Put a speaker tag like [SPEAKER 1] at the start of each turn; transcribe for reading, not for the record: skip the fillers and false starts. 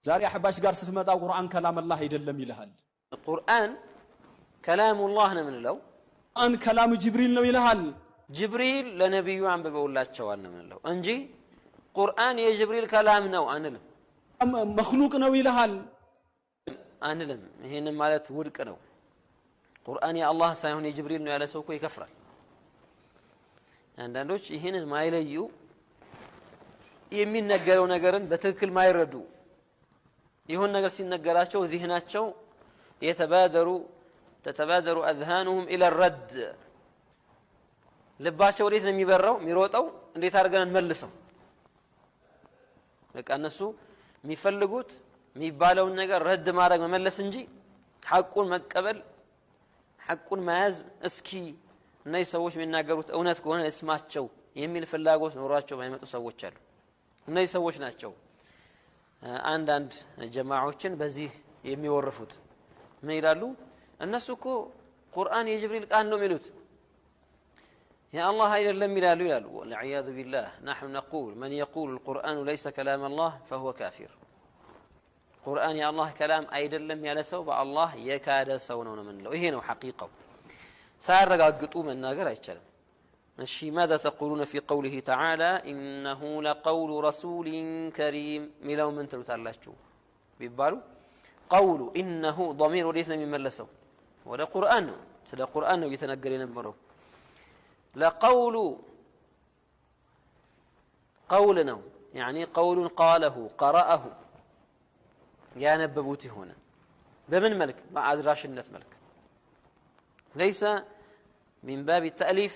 [SPEAKER 1] ዛሬ አህባሽ ጋር ስትመጣ ቁርአን ከላም አላህ አይደለም ይልሃል።
[SPEAKER 2] ቁርአን ከላሙላህ ነው የምንለው፣
[SPEAKER 1] ቁርአን ከላሙ ጅብሪል ነው ይልሃል።
[SPEAKER 2] ጅብሪል ለነብዩ አንብበውላቸዋል ነው የምንለው እንጂ ቁርአን የጅብሪል ከላም ነው አንልም።
[SPEAKER 1] መኽሉቅ ነው ይልሃል
[SPEAKER 2] አንልም። ይሄን ማለት ውድቅ ነው። ቁርአን የአላህ ሳይሆን የጅብሪል ነው ያለ ሰው እኮ ይከፍራል። አንዳንዶች ይሄን ማይለዩ የሚነገረው ነገርን በትክክል ማይረዱ ይሁን ነገር ሲነገራቸው ዚህናቸው تتبادر اذهانهم الى الرد ልባቸው ወዴት ነው የሚበራው የሚሮጠው እንዴት አድርገን እንመልሰው። በቃ እነሱ የሚፈልጉት የሚባለውን ነገር ረድ ማድረግ መመለስ እንጂ ሐቁን መቀበል ሐቁን መያዝ እስኪ እነዚህ ሰዎች የሚናገሩት እውነት ከሆነ እስማቸው የሚል ፍላጎት ኖሯቸው ባይመጡ ሰዎች አሉ። እነዚህ ሰዎች ናቸው አንዳንድ ጀማዓዎችን በዚህ የሚወርፉት። ምን ይላሉ እነሱ እኮ ቁርአን የጅብሪል ቃል ነው የሚሉት يا الله አይደለም ይላሉ والعياذ بالله نحن نقول من يقول القرآن ليس كلام الله فهو كافر قرآن يا الله كلام አይደለም ያለ ሰው በአላህ የካደ ሰው ነው የምንለው። ይሄ ነው ሐቂቃው። ሳያረጋግጡ መናገር አይቻልም። እሺ ماذا تقولون في قوله تعالى إنه لقول رسول كريم ሚለው ምን ትሉታላችሁ ቢባሉ قول إنه ضمير ወዴት ነው የሚመለሰው? ወደ ቁርአን ነው። ስለ ቁርአን ነው እየተነገረ የነበረው። لقول قول ነው يعني قول قاله قرأه ያነበቡት ይሆነ በምን መልክ በአድራሽነት መልክ ليس من باب التأليف